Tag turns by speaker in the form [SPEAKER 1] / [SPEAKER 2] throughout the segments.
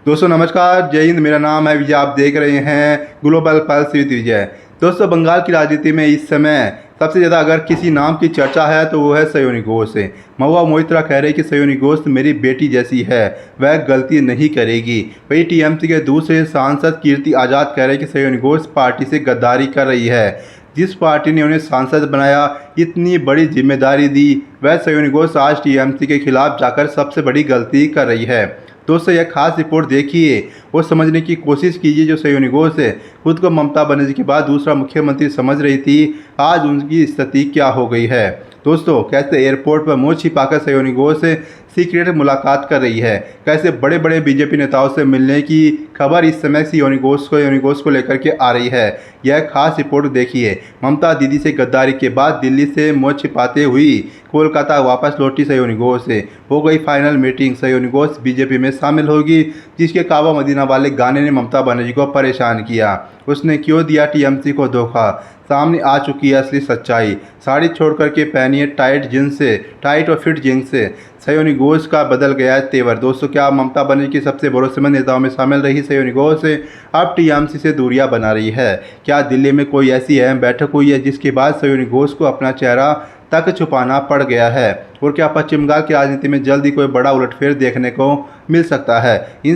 [SPEAKER 1] दोस्तों नमस्कार, जय हिंद। मेरा नाम है विजय। आप देख रहे हैं ग्लोबल पल्स विद विजय। दोस्तों, बंगाल की राजनीति में इस समय सबसे ज़्यादा अगर किसी नाम की चर्चा है तो वो है सयोनी घोष। महुआ मोइत्रा कह रहे हैं कि सयोनी घोष मेरी बेटी जैसी है, वह गलती नहीं करेगी। वही टीएमसी के दूसरे सांसद कीर्ति आज़ाद कह रहे हैं कि सयोनी घोष पार्टी से गद्दारी कर रही है। जिस पार्टी ने उन्हें सांसद बनाया, इतनी बड़ी जिम्मेदारी दी, वह सयोनी घोष आज टीएमसी के खिलाफ जाकर सबसे बड़ी गलती कर रही है। दोस्तों, यह खास रिपोर्ट देखिए और समझने की कोशिश कीजिए। जो सयोनी घोष खुद को ममता बनर्जी के बाद दूसरा मुख्यमंत्री समझ रही थी, आज उनकी स्थिति क्या हो गई है। दोस्तों, कैसे एयरपोर्ट पर मुंह छिपाकर सयोनी घोष सीक्रेट मुलाकात कर रही है, कैसे बड़े बड़े बीजेपी नेताओं से मिलने की खबर इस समय सयोनी घोष को लेकर के आ रही है, यह खास रिपोर्ट देखिए। ममता दीदी से गद्दारी के बाद दिल्ली से मुंह छिपाते हुई कोलकाता वापस लौटी सयोनी घोष। हो गई final meeting, Sayoni Ghosh BJP में शामिल होगी। जिसके काबा मदीना वाले गाने ने ममता बनर्जी को परेशान किया। उसने क्यों दिया टीएमसी को धोखा, सामने आ चुकी है असली सच्चाई। साड़ी छोड़ करके पहनिए टाइट और फिट जींस से सयोनी घोष का बदल गया है तेवर। दोस्तों, क्या ममता बनर्जी की सबसे भरोसेमंद नेताओं में शामिल रही सयोनी घोष अब टीएमसी से दूरियां बना रही है? क्या दिल्ली में कोई ऐसी अहम बैठक हुई है जिसके बाद सयोनी घोष को अपना चेहरा तक छुपाना पड़ गया है? और क्या पश्चिम बंगाल की राजनीति में जल्द ही कोई बड़ा उलटफेर देखने को मिल सकता है? इन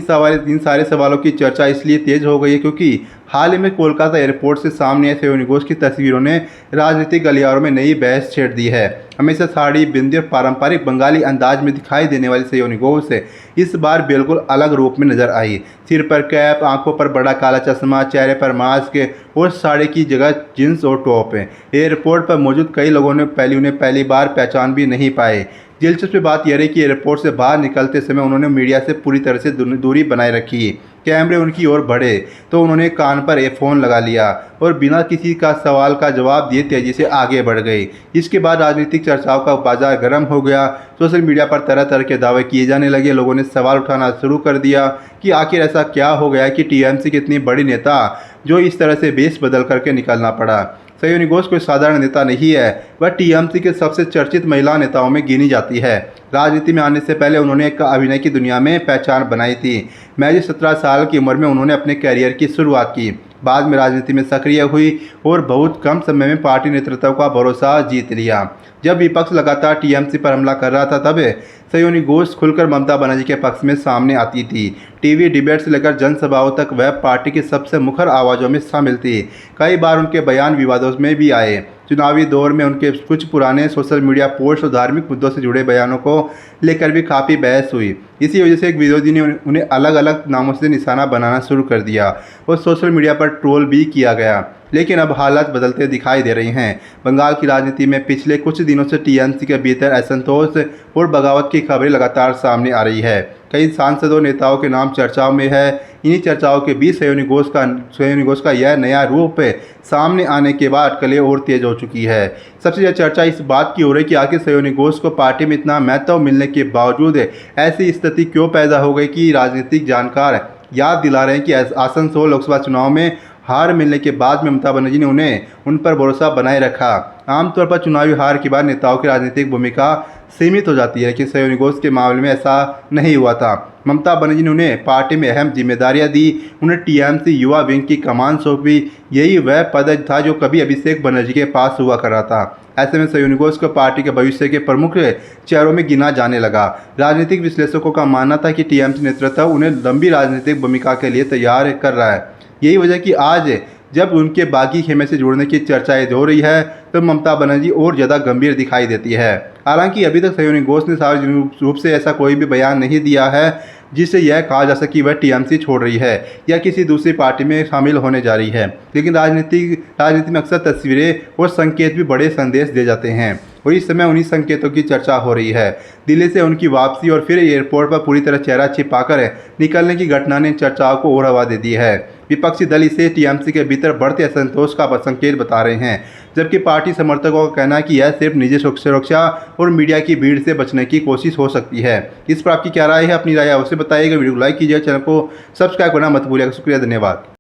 [SPEAKER 1] सारे सवालों की चर्चा इसलिए तेज हो गई है क्योंकि हाल ही में कोलकाता एयरपोर्ट से सामने आए सयोनी घोष की तस्वीरों ने राजनीतिक गलियारों में नई बहस छेड़ दी है। हमेशा साड़ी, बिंदी और पारंपरिक बंगाली अंदाज में दिखाई देने वाली सयोनी घोष इस बार बिल्कुल अलग रूप में नजर आई। सिर पर कैप, आंखों पर बड़ा काला चश्मा, चेहरे पर मास्क और साड़ी की जगह जींस और टॉप। एयरपोर्ट पर मौजूद कई लोगों ने उन्हें पहली बार पहचान भी नहीं पाए। दिलचस्प बात यह रही कि एयरपोर्ट से बाहर निकलते समय उन्होंने मीडिया से पूरी तरह से दूरी बनाए रखी। कैमरे उनकी ओर बढ़े तो उन्होंने कान पर फ़ोन लगा लिया और बिना किसी का सवाल का जवाब दिए तेजी से आगे बढ़ गई। इसके बाद राजनीतिक चर्चाओं का बाजार गर्म हो गया। सोशल मीडिया पर तरह तरह के दावे किए जाने लगे। लोगों ने सवाल उठाना शुरू कर दिया कि आखिर ऐसा क्या हो गया कि टीएमसी की इतनी बड़ी नेता जो इस तरह से बेस बदल करके निकलना पड़ा। सयोनी घोष कोई साधारण नेता नहीं है, वह टीएमसी के सबसे चर्चित महिला नेताओं में गिनी जाती है। राजनीति में आने से पहले उन्होंने एक अभिनय की दुनिया में पहचान बनाई थी। महज 17 साल की उम्र में उन्होंने अपने कैरियर की शुरुआत की। बाद में राजनीति में सक्रिय हुई और बहुत कम समय में पार्टी नेतृत्व का भरोसा जीत लिया। जब विपक्ष लगातार टीएमसी पर हमला कर रहा था, तब सयोनी घोष खुलकर ममता बनर्जी के पक्ष में सामने आती थी। टीवी डिबेट से लेकर जनसभाओं तक वह पार्टी की सबसे मुखर आवाज़ों में शामिल थी। कई बार उनके बयान विवादों में भी आए। चुनावी दौर में उनके कुछ पुराने सोशल मीडिया पोस्ट और धार्मिक मुद्दों से जुड़े बयानों को लेकर भी काफ़ी बहस हुई। इसी वजह से एक विरोधी ने उन्हें अलग अलग नामों से निशाना बनाना शुरू कर दिया और सोशल मीडिया पर ट्रोल भी किया गया। लेकिन अब हालात बदलते दिखाई दे रही हैं। बंगाल की राजनीति में पिछले कुछ दिनों से टीएमसी के भीतर असंतोष और बगावत की खबरें लगातार सामने आ रही है। कई सांसदों, नेताओं के नाम चर्चाओं में है। इन्हीं चर्चाओं के बीच सयोनी घोष का यह नया रूप सामने आने के बाद कले और तेज हो चुकी है। सबसे ज़्यादा चर्चा इस बात की हो रही है कि आखिर सयोनी घोष को पार्टी में इतना महत्व मिलने के बावजूद ऐसी स्थिति क्यों पैदा हो गई कि राजनीतिक जानकार याद दिला रहे हैं कि आसनसोल लोकसभा चुनाव में हार मिलने के बाद में ममता बनर्जी ने उन पर भरोसा बनाए रखा। आमतौर पर चुनावी हार के बाद नेताओं की राजनीतिक भूमिका सीमित हो जाती है, लेकिन सयोनी घोष के मामले में ऐसा नहीं हुआ था। ममता बनर्जी ने उन्हें पार्टी में अहम जिम्मेदारियां दी, उन्हें टीएमसी युवा विंग की कमान सौंपी। यही वह पद था जो कभी अभिषेक बनर्जी के पास हुआ कर रहा था। ऐसे में सयोनी घोष को पार्टी के भविष्य के प्रमुख चेहरों में गिना जाने लगा। राजनीतिक विश्लेषकों का मानना था कि टीएमसी नेतृत्व उन्हें लंबी राजनीतिक भूमिका के लिए तैयार कर रहा है। यही वजह कि आज जब उनके बागी खेमे से जुड़ने की चर्चाएं हो रही है, तो ममता बनर्जी और ज़्यादा गंभीर दिखाई देती है। हालांकि अभी तक सयोनी घोष ने सार्वजनिक रूप से ऐसा कोई भी बयान नहीं दिया है जिससे यह कहा जा सके कि वह टीएमसी छोड़ रही है या किसी दूसरी पार्टी में शामिल होने जा रही है। लेकिन राजनीति में अक्सर तस्वीरें और संकेत भी बड़े संदेश दे जाते हैं और इस समय उन्हीं संकेतों की चर्चा हो रही है। दिल्ली से उनकी वापसी और फिर एयरपोर्ट पर पूरी तरह चेहरा छिपाकर निकलने की घटना ने चर्चाओं को और हवा दे दी है। विपक्षी दल इसे टीएमसी के भीतर बढ़ते असंतोष का संकेत बता रहे हैं, जबकि पार्टी समर्थकों का कहना है कि यह सिर्फ निजी सुरक्षा और मीडिया की भीड़ से बचने की कोशिश हो सकती है। इस पर आपकी क्या राय है? अपनी राय अवश्य बताइएगा। वीडियो को लाइक कीजिए, चैनल को सब्सक्राइब करना मत भूलिएगा। शुक्रिया, धन्यवाद।